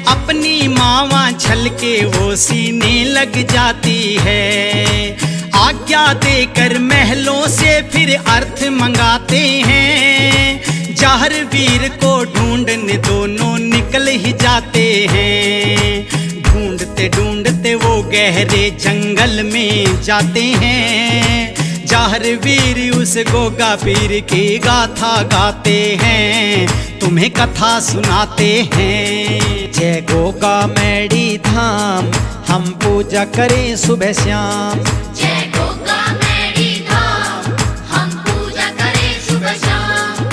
A: अपनी मावा छल के वो सीने लग जाती है। आज्ञा देकर महलों से फिर अर्थ मंगाते हैं, जाहर वीर को ढूंढने दोनों निकल ही जाते हैं। ढूंढते ढूंढते वो गहरे जंगल में जाते हैं, जाहर वीर उस गोगा पीर की गाथा गाते हैं, तुम्हें कथा सुनाते हैं। जय गोगा मैडी धाम, हम पूजा करें सुबह शाम।
B: जय गोगा मैडी धाम, हम पूजा करें सुबह शाम।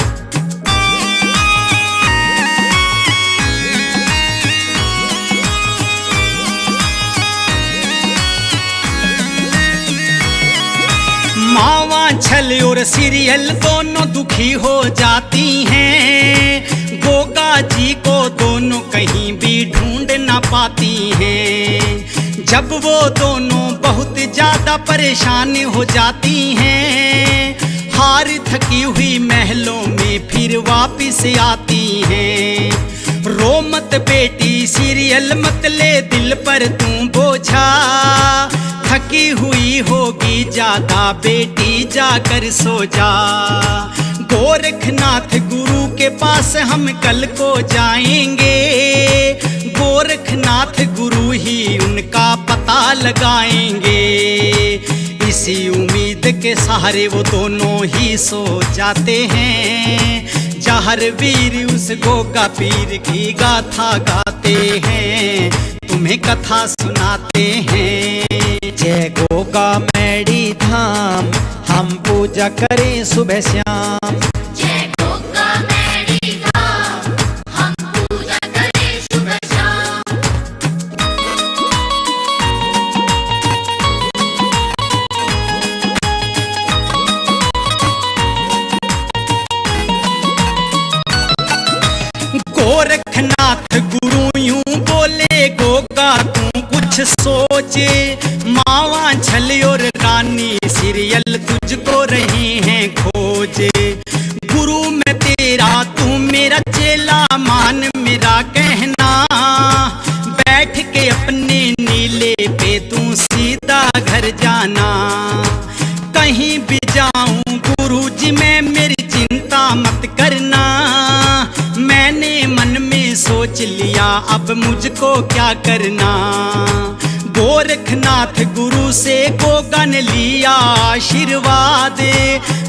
A: मावा छल और सीरियल दोनों दुखी हो जाती हैं, गोगा जी को दोनों कहीं भी ढूंढ ना पाती हैं। जब वो दोनों बहुत ज्यादा परेशान हो जाती हैं, हाथ हार थकी हुई महलों में फिर वापिस आती हैं। रो मत बेटी सीरियल मत ले दिल पर तू बोझा, थकी हुई होगी ज्यादा बेटी जाकर सो जा। गोरखनाथ गुरु के पास हम कल को जाएंगे, गोरखनाथ गुरु ही उनका पता लगाएंगे। इसी उम्मीद के सहारे वो दोनों ही सो जाते हैं। जहर वीर उस गोगा पीर की गाथा गाते हैं, तुम्हें कथा सुनाते हैं। जय गोगा मैडी धाम, हम पूजा करें सुबह शाम।
B: जय गोगा मैडी धाम, हम पूजा करें सुबह शाम।
A: गोरखनाथ गुरु यूं बोले गोगा तू कुछ सोचे, मावा छल और रानी सीरियल तुझको रही हैं खोजे। गुरु मैं तेरा तू मेरा चेला मान मेरा कहना, बैठ के अपने नीले पे तू सीधा घर जाना। कहीं भी जाऊं गुरु जी मैं मेरी चिंता मत करना, मैंने मन में सोच लिया अब मुझको क्या करना। गोरखनाथ गुरु से गोगा ने लिया आशीर्वाद,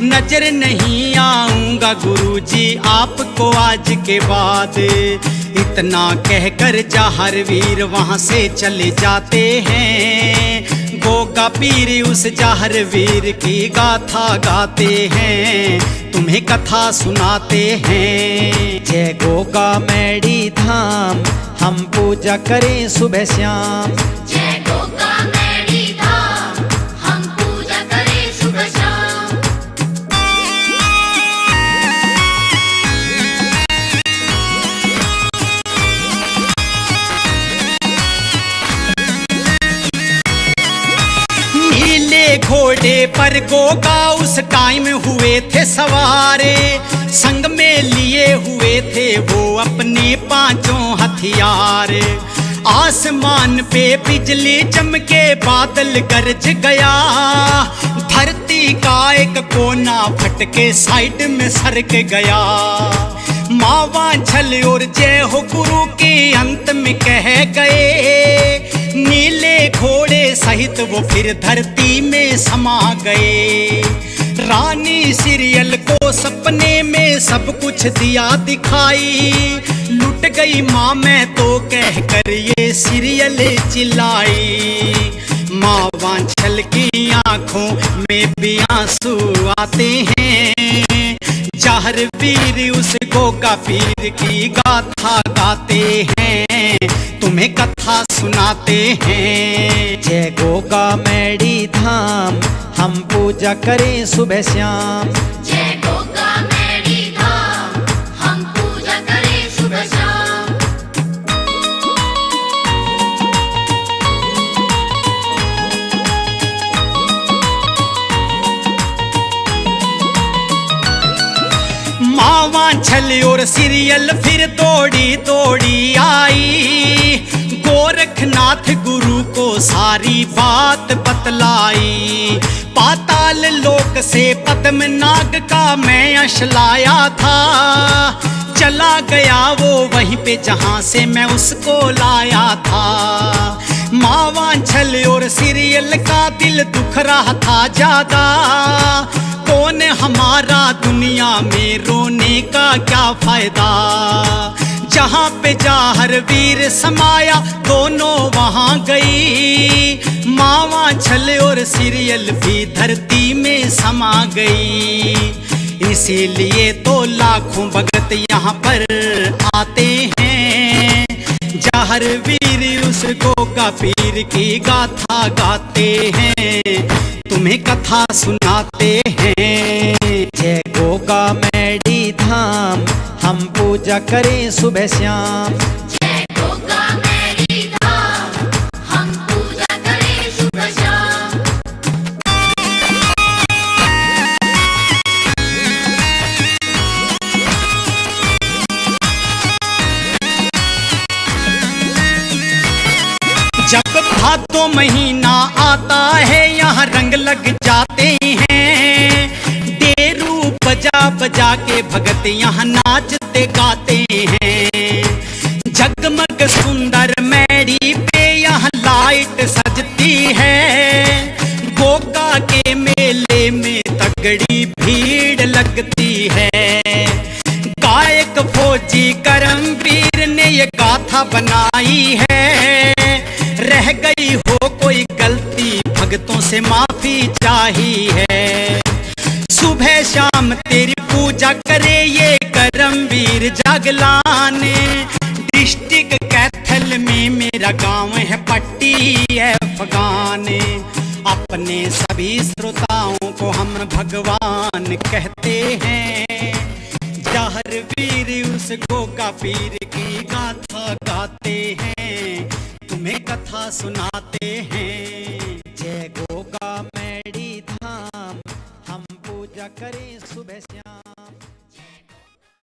A: नजर नहीं आऊंगा गुरु जी आपको आज के बाद। इतना कहकर जहर वीर वहां से चले जाते हैं। गोगा पीर उस जहर वीर की गाथा गाते हैं, तुम्हें कथा सुनाते हैं। जय गोगा मैडी धाम, हम पूजा करें सुबह शाम।
B: जय गोगा मैडी धाम, हम पूजा करें सुबह शाम।
A: नीले घोड़े पर गोगा उस टाइम हुए थे सवारे, संग में लिए हुए थे वो अपने पांचों हथियार। आसमान पे बिजली चमके बादल गरज गया, धरती का एक कोना फटके साइड में सरक गया। मावा छल और जय हो गुरु के अंत में कह गए, नीले घोड़े सहित वो फिर धरती में समा गए। रानी सीरियल को सपने में सब कुछ दिया दिखाई, लुट गई माँ मैं तो कहकर ये सीरियल चिल्लाई। माँ वांछल की आंखों में भी आंसू आते हैं, जहर वीर उस गोगा पीर की गाथा गाते हैं, तुम्हें कथा सुनाते हैं। जय गोगा मैडी धाम, हम पूजा करें सुबह शाम।
B: जय गोगा मैडी धाम, हम पूजा करें सुबह शाम।
A: मावा छल और सीरियल फिर दौड़ी दौड़ी आई, गोरखनाथ गुरु को सारी बात बतलाई। पाताल लोक से पद्मनाग का मैं यश लाया था, चला गया वो वहीं पे जहां से मैं उसको लाया था। मावा छल और सीरियल का दिल दुख रहा था ज्यादा, कौन हमारा दुनिया में रोने का क्या फायदा। जहां पे जहर वीर समाया दोनों वहां गई, मावा छल और सीरियल भी धरती में समा गई। इसीलिए तो लाखों भगत यहाँ पर आते हैं, जहर वीर उस गोगा पीर की गाथा गाते हैं, तुम्हें कथा सुनाते हैं। जय गोगा मैडी धाम, हम पूजा करें सुबह शाम।
B: जय गोगा मैडी धाम, हम पूजा करें सुबह शाम।
A: भादों महीना आता है यहाँ रंग लग जाते हैं। डेरू बजा बजा के भगत यहाँ नाचते गाते हैं। जगमग सुंदर मैड़ी पे यहाँ लाइट सजती है। गोगा के मेले में तगड़ी भीड़ लगती है। गायक फौजी करमवीर ने ये गाथा बनाई है। रह गई हो कोई गलती भगतों से माफी चाहिए। सुबह शाम तेरी पूजा करे ये करमवीर जागलाने। डिस्ट्रिक्ट कैथल में मेरा गांव है पट्टी अफगाने। अपने सभी श्रोताओं को हम भगवान कहते हैं। जहर वीर उस गोगा पीर की गाथा गाते हैं। तुम्हें कथा सुनाते हैं।